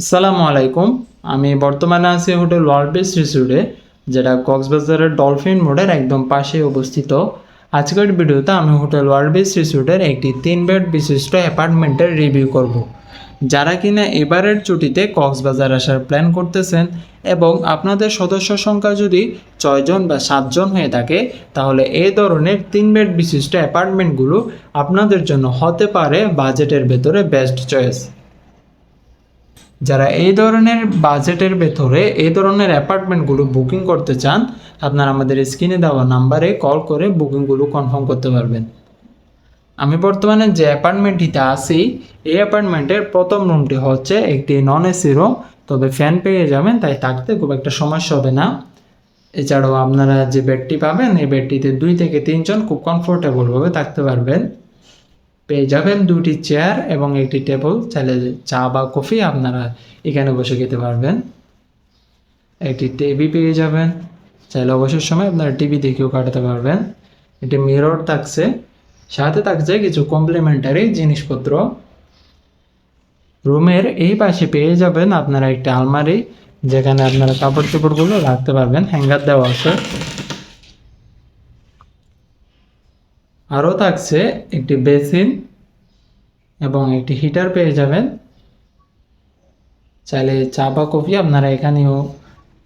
আসসালামু আলাইকুম। আমি বর্তমানে আছি হোটেল ওয়ার্ল্ড বেস রিসোর্টে, যেটা কক্সবাজারের ডলফিন মোড়ের একদম পাশে অবস্থিত। আজকের ভিডিওতে আমি হোটেল ওয়ার্ল্ড বেস রিসোর্টের একটি 3 বেড বিশিষ্ট অ্যাপার্টমেন্টের রিভিউ করব। যারা কিনা এবারের ছুটিতে কক্সবাজার আসার প্ল্যান করতেছেন এবং আপনাদের সদস্য সংখ্যা যদি 6 জন বা 7 জন হয়ে থাকে, তাহলে এই ধরনের 3 বেড বিশিষ্ট অ্যাপার্টমেন্টগুলো আপনাদের জন্য হতে পারে বাজেটের ভেতরে বেস্ট চয়েস। যারা এই ধরনের বাজেটের ভেতরে এই ধরনের অ্যাপার্টমেন্টগুলো বুকিং করতে চান, আপনারা আমাদের স্ক্রিনে দেওয়া নাম্বারে কল করে বুকিংগুলো কনফার্ম করতে পারবেন। আমি বর্তমানে যে অ্যাপার্টমেন্টটিতে আছি, এই অ্যাপার্টমেন্টের প্রথম রুমটি হচ্ছে একটি নন এসি রুম, তবে ফ্যান পেয়ে যাবেন, তাই থাকতে খুব একটা সমস্যা হবে না। এছাড়াও আপনারা যে বেডটি পাবেন, এই বেডটিতে 2 থেকে 3 জন খুব কমফোর্টেবলভাবে থাকতে পারবেন। পেয়ে যাবেন 2টি চেয়ার এবং একটি টেবিল, চাইলে চা বা কফি আপনারা এখানে বসে খেতে পারবেন। একটি টিভি পেয়ে যাবেন, চাইলে অবসর সময় আপনারা টিভি দেখেও কাটাতে পারবেন। একটি মিরর থাকছে, সাথে থাকছে কিছু কমপ্লিমেন্টারি জিনিসপত্র। রুমের এই পাশে পেয়ে যাবেন আপনারা একটা আলমারি, যেখানে আপনারা কাপড় চোপড়গুলো রাখতে পারবেন, হ্যাঙ্গার দেওয়া আছে। আরও থাকছে একটি বেসিন এবং একটি হিটার পেয়ে যাবেন। চাইলে চা বা কফি আপনারা এখানেও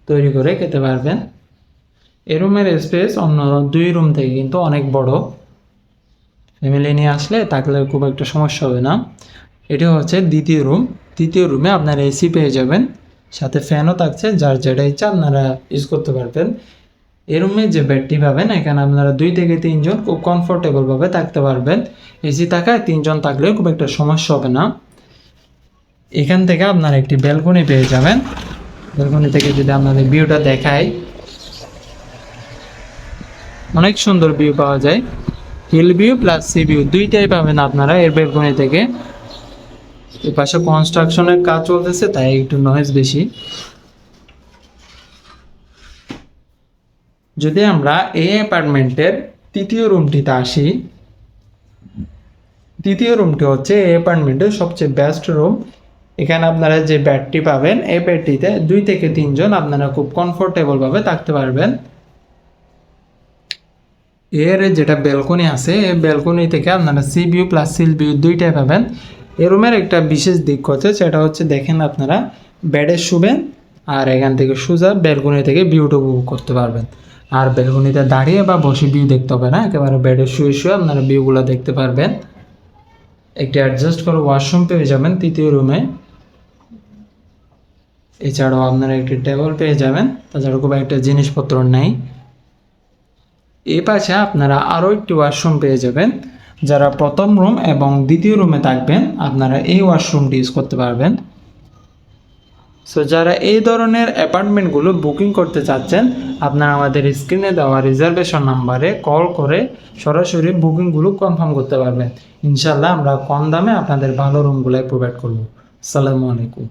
তৈরি করে খেতে পারবেন। এই রুমের স্পেস অন্য 2 রুম থেকে কিন্তু অনেক বড়, ফ্যামিলি নিয়ে আসলে থাকলে খুব একটা সমস্যা হবে না। এটি হচ্ছে দ্বিতীয় রুম। তৃতীয় রুমে আপনারা এসি পেয়ে যাবেন, সাথে ফ্যানও থাকছে, যার যেটা ইচ্ছা আপনারা ইউজ করতে পারবেন। এই রুমে যে বেডটি পাবেন, এখানে আপনারা 2 থেকে 3 জন খুব কমফোর্টেবলভাবে থাকতে পারবেন। এসি থাকায় 3 জন থাকলেও খুব একটা সমস্যা হবে না। এখান থেকে আপনারা একটি ব্যালকনি পেয়ে যাবেন। ব্যালকনি থেকে যদি আপনাদের ভিউটা দেখাই, অনেক সুন্দর ভিউ পাওয়া যায়। Hill view plus sea view দুইটাই পাবেন আপনারা এর ব্যালকনি থেকে। এর পাশে কনস্ট্রাকশনের কাজ চলতেছে, তাই একটু নয়েজ বেশি। যদি আমরা এই অ্যাপার্টমেন্টের তৃতীয় রুমটিতে আসি, তৃতীয় রুমটি হচ্ছে এই অ্যাপার্টমেন্টের সবচেয়ে বেস্ট রুম। এখানে আপনারা যে বেডটি পাবেন, এই বেডটিতে 2 থেকে 3 জন আপনারা খুব কমফোর্টেবলভাবে থাকতে পারবেন। এর যেটা ব্যালকনি আছে, এই ব্যালকনি থেকে আপনারা C view plus seal view দুইটাই পাবেন। এই রুমের একটা বিশেষ দিক হচ্ছে, সেটা হচ্ছে দেখেন আপনারা বেডে শুবেন আর এখান থেকে সোজা ব্যালকনি থেকে ভিউটা উপভোগ করতে পারবেন। আর ব্যালকনিতে দাঁড়িয়ে বা বসে ভিউ দেখতে হবে না, একেবারে বেডে শুয়ে শুয়ে আপনারা ভিউগুলো দেখতে পারবেন। একটি অ্যাডজাস্ট করে ওয়াশরুম পেয়ে যাবেন তৃতীয় রুমে। এছাড়াও আপনারা একটি টেবিল পেয়ে যাবেন, তাছাড়া খুব একটা জিনিসপত্র নেই। এই পাশে আপনারা আরও একটি ওয়াশরুম পেয়ে যাবেন। যারা প্রথম রুম এবং দ্বিতীয় রুমে থাকবেন, আপনারা এই ওয়াশরুমটি ইউজ করতে পারবেন। সো যারা এই ধরনের অ্যাপার্টমেন্টগুলো বুকিং করতে চাচ্ছেন, আপনারা আমাদের স্ক্রিনে দেওয়া রিজার্ভেশন নাম্বারে কল করে সরাসরি বুকিংগুলো কনফার্ম করতে পারবেন। ইনশাল্লাহ আমরা কম দামে আপনাদের ভালো রুমগুলো প্রোভাইড করব। আসসালামু আলাইকুম।